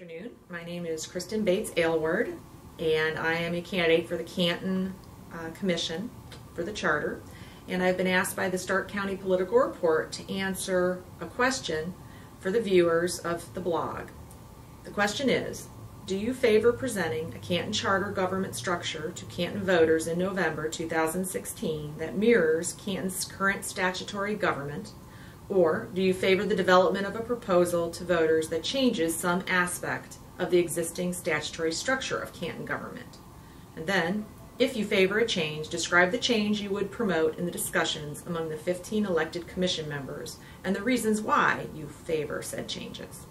Afternoon. My name is Kristen Aylward, and I am a candidate for the Canton Commission for the Charter. And I've been asked by the Stark County Political Report to answer a question for the viewers of the blog. The question is, do you favor presenting a Canton charter government structure to Canton voters in November 2016 that mirrors Canton's current statutory government? Or do you favor the development of a proposal to voters that changes some aspect of the existing statutory structure of Canton government? And then, if you favor a change, describe the change you would promote in the discussions among the 15 elected commission members and the reasons why you favor said changes.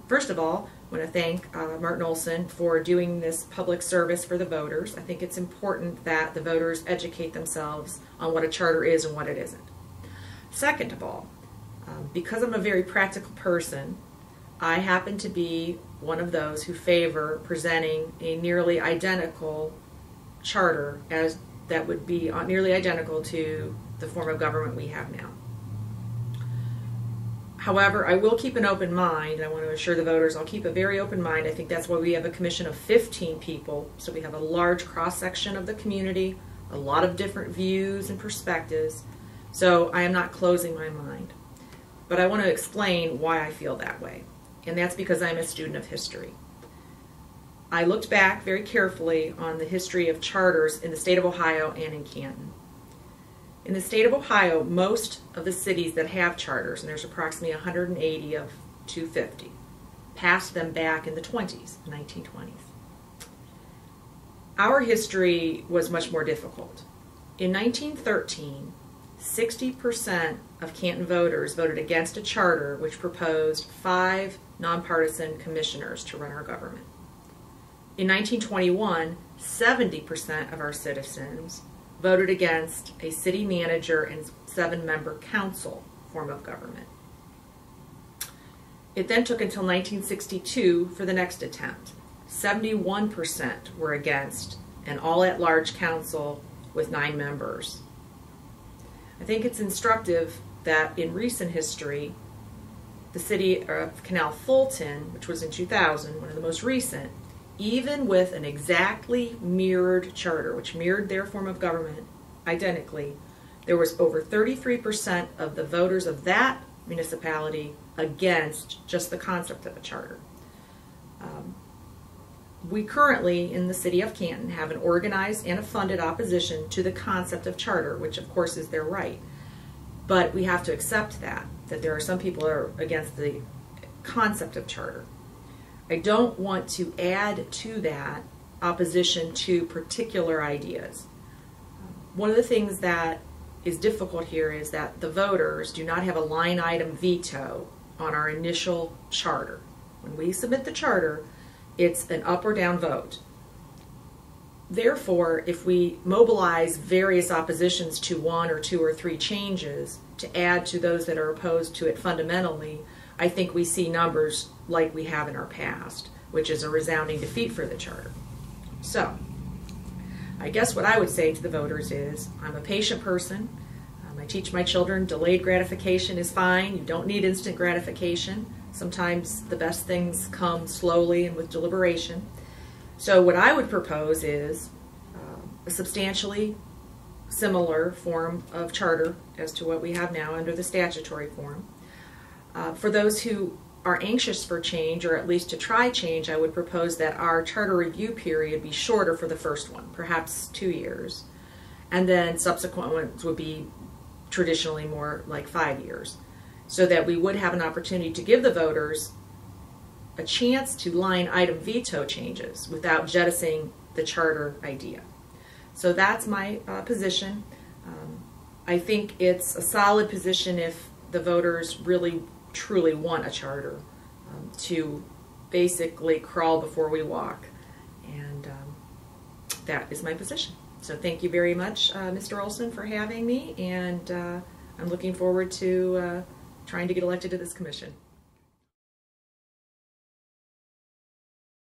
First of all, I want to thank Martin Olson for doing this public service for the voters. I think it's important that the voters educate themselves on what a charter is and what it isn't. Second of all, because I'm a very practical person, I happen to be one of those who favor presenting a nearly identical charter as that would be nearly identical to the form of government we have now. However, I will keep an open mind, and I want to assure the voters I'll keep a very open mind. I think that's why we have a commission of 15 people, so we have a large cross-section of the community, a lot of different views and perspectives. So I am not closing my mind. But I want to explain why I feel that way. And that's because I'm a student of history. I looked back very carefully on the history of charters in the state of Ohio and in Canton. In the state of Ohio, most of the cities that have charters, and there's approximately 180 of 250, passed them back in the 20s, the 1920s. Our history was much more difficult. In 1913, 60% of Canton voters voted against a charter which proposed 5 nonpartisan commissioners to run our government. In 1921, 70% of our citizens voted against a city manager and 7-member council form of government. It then took until 1962 for the next attempt. 71% were against an all-at-large council with 9 members. I think it's instructive that in recent history, the city of Canal Fulton, which was in 2000, one of the most recent, even with an exactly mirrored charter, which mirrored their form of government identically, there was over 33% of the voters of that municipality against just the concept of a charter. We currently, in the city of Canton, have an organized and a funded opposition to the concept of charter, which of course is their right. But we have to accept that there are some people that are against the concept of charter. I don't want to add to that opposition to particular ideas. One of the things that is difficult here is that the voters do not have a line item veto on our initial charter. When we submit the charter, it's an up or down vote. Therefore, if we mobilize various oppositions to 1 or 2 or 3 changes to add to those that are opposed to it fundamentally, I think we see numbers like we have in our past, which is a resounding defeat for the charter. So, I guess what I would say to the voters is, I'm a patient person. I teach my children delayed gratification is fine. You don't need instant gratification. Sometimes the best things come slowly and with deliberation. So what I would propose is a substantially similar form of charter as to what we have now under the statutory form. For those who are anxious for change, or at least to try change, I would propose that our charter review period be shorter for the first one, perhaps 2 years, and then subsequent ones would be traditionally more like 5 years, so that we would have an opportunity to give the voters a chance to line item veto changes without jettisoning the charter idea. So that's my position. I think it's a solid position if the voters really truly want a charter, to basically crawl before we walk, and that is my position. So thank you very much, Mr. Olson, for having me, and I'm looking forward to trying to get elected to this commission.